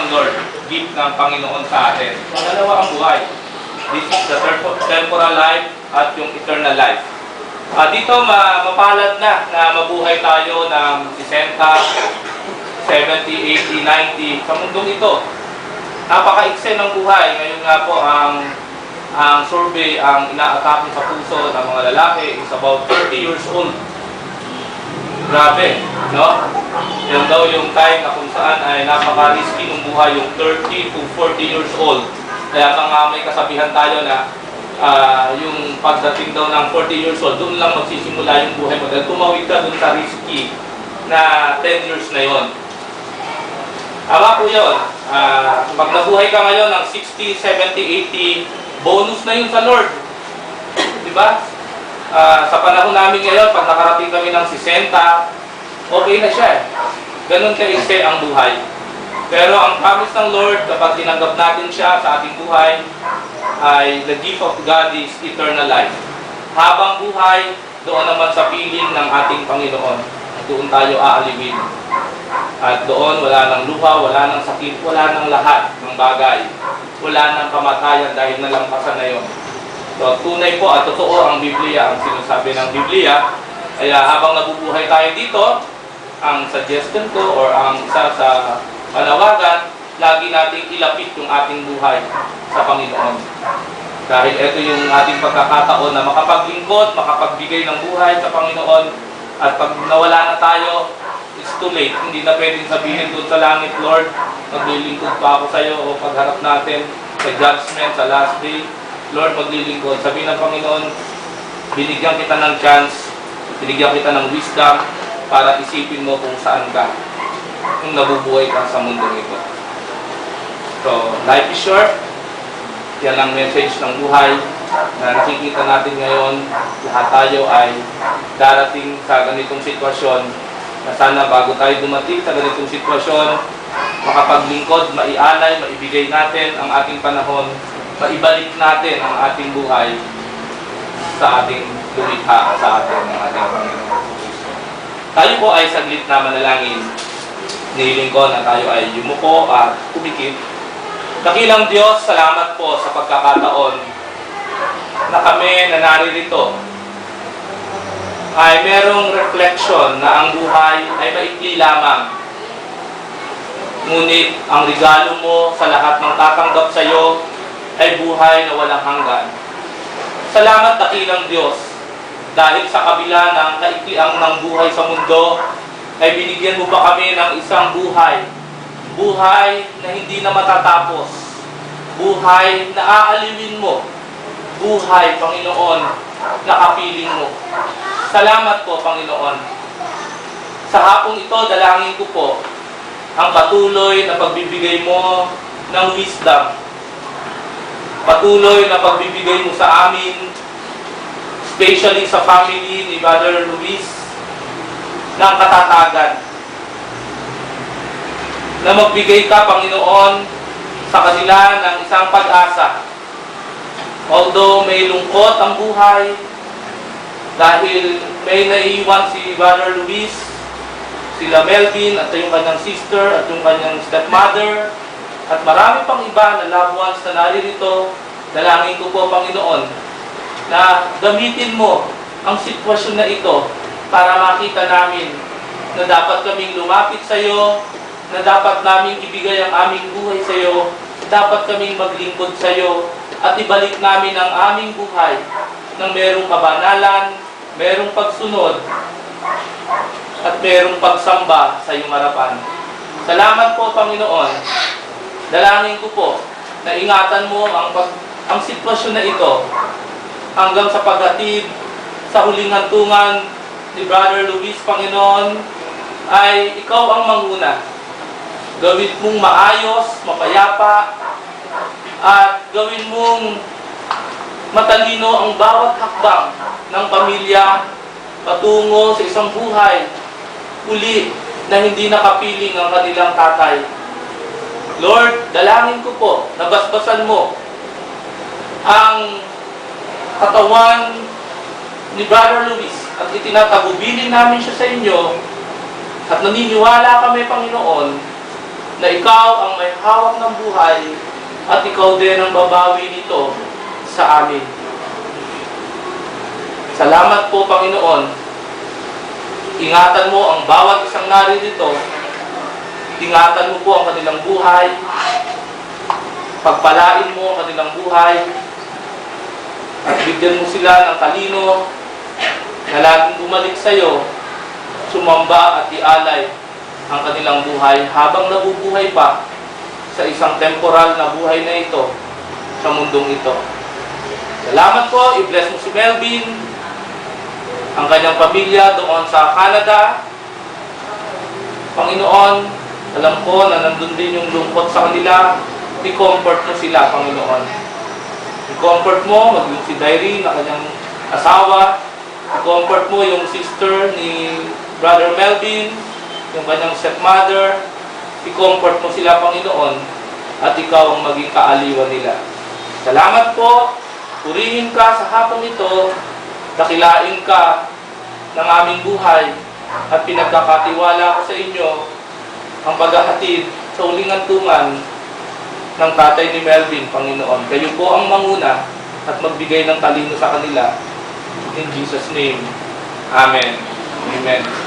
ng Lord, gift ng Panginoon sa atin. So, dalawa ang buhay. This is the temporal life at yung eternal life. Dito mapalad na mabuhay tayo ng 60, 70, 80, 90 sa mundong ito. Napaka-ikse ng buhay. Ngayon nga po ang survey, ang inaatake sa puso ng mga lalaki is about 30 years old. Grabe, no? Yan daw yung time na kung saan ay napaka-risky ng buhay, yung 30 to 40 years old. Kaya may kasabihan tayo na yung pagdating daw ng 40 years old, doon lang magsisimula yung buhay mo. Dahil tumawid ka doon sa risky na 10 years na yon. Tama po yun. Pag nabuhay ka ngayon ng 60, 70, 80, bonus na yun sa Lord. Diba? Sa panahon namin ngayon, pag nakarating kami ng 60, okay na siya. Ganun ka-ikse ang buhay. Pero ang promise ng Lord, kapag tinanggap natin siya sa ating buhay, ay the gift of God is eternal life. Habang buhay, doon naman sa piling ng ating Panginoon. Doon tayo aalibin. At doon wala nang luha, wala nang sakit, wala nang lahat ng bagay. Wala nang kamatayan dahil nalampasan na yun. So, tunay po at totoo ang Biblia, ang sinasabi ng Biblia. Kaya habang nabubuhay tayo dito, ang suggestion ko or ang isa sa panawagan, lagi nating ilapit yung ating buhay sa Panginoon. Dahil ito yung ating pagkakataon na makapaglingkod, makapagbigay ng buhay sa Panginoon. At pag nawala na tayo, it's too late. Hindi na pwedeng sabihin doon sa langit, Lord, maglilingkod pa ako sa iyo o pagharap natin sa judgment, sa last day. Lord, maglilingkod. Sabihin ng Panginoon, binigyan kita ng chance, binigyan kita ng wisdom para isipin mo kung saan ka kung nabubuhay ka sa mundong ito. So, life is short. Yan ang message ng buhay na nakikita natin ngayon. Lahat tayo ay darating sa ganitong sitwasyon na sana bago tayo dumating sa ganitong sitwasyon, makapaglingkod, maialay, maibigay natin ang ating panahon, maibalik natin ang ating buhay sa ating lumikha, sa ating Panginoon. Tayo po ay saglit na manalangin. Nihiling ko na tayo ay yumuko at kumikip. Dakilang Diyos, salamat po sa pagkakataon na kami na naririto ay merong reflection na ang buhay ay maikli lamang. Ngunit ang regalo mo sa lahat ng tatanggap sa iyo ay buhay na walang hanggan. Salamat, dakilang Diyos, dahil sa kabila ng kaikliang ng buhay sa mundo, ay binigyan mo pa kami ng isang buhay. Buhay na hindi na matatapos. Buhay na aaliwin mo. Buhay, Panginoon, na kapiling mo. Salamat po, Panginoon. Sa hapong ito, dalangin ko po ang patuloy na pagbibigay mo ng wisdom. Patuloy na pagbibigay mo sa amin, especially sa family ni Brother Luis, ng katatagan. Na magbigay ka, Panginoon, sa kanila ng isang pag-asa. Although may lungkot ang buhay, dahil may naiiwan si Brother Luis, sila Melvin, at yung kanyang sister, at yung kanyang stepmother, at marami pang iba na loved ones na naririto, dalangin ko po, Panginoon, na gamitin mo ang sitwasyon na ito para makita namin na dapat kaming lumapit sa iyo, na dapat naming ibigay ang aming buhay sa iyo, dapat kaming maglingkod sa iyo, at ibalik namin ang aming buhay ng merong kabanalan, merong pagsunod, at merong pagsamba sa iyong harapan. Salamat po, Panginoon. Dalangin ko po na ingatan mo ang sitwasyon na ito hanggang sa paghatid sa huling hantungan ni Brother Luis, Panginoon, ay ikaw ang manguna. Gawin mong maayos, mapayapa, at gawin mong matalino ang bawat hakbang ng pamilya patungo sa isang buhay uli na hindi nakapiling ang kanilang tatay. Lord, dalangin ko po na basbasan mo ang katawan ni Brother Luis at itinatagubilin namin siya sa inyo at naniniwala kami, Panginoon, na ikaw ang may hawak ng buhay at ikaw din ang babawi nito sa amin. Salamat po, Panginoon. Ingatan mo ang bawat isang naririto. Ingatan mo po ang kanilang buhay. Pagpalain mo ang kanilang buhay. At bigyan mo sila ng talino na laging bumalik sa iyo, sumamba at ialay ang kanilang buhay habang nabubuhay pa sa isang temporal na buhay na ito sa mundong ito. Salamat po. I-bless mo si Melvin, ang kanyang pamilya doon sa Canada. Panginoon, alam ko na nandun din yung lungkot sa kanila. I-comfort mo sila, Panginoon. I-comfort mo, maging si Daireen, na kanyang asawa. I-comfort mo yung sister ni Brother Melvin, yung kanyang stepmother. I-comfort mo sila, Panginoon, at ikaw ang maging kaaliwan nila. Salamat po. Purihin ka sa hapong ito. Dakilain ka ng aming buhay at pinagkakatiwala ko sa inyo ang paghahatid sa uling antungan ng tatay ni Melvin, Panginoon. Kayo po ang manguna at magbigay ng talino sa kanila. In Jesus' name. Amen. Amen.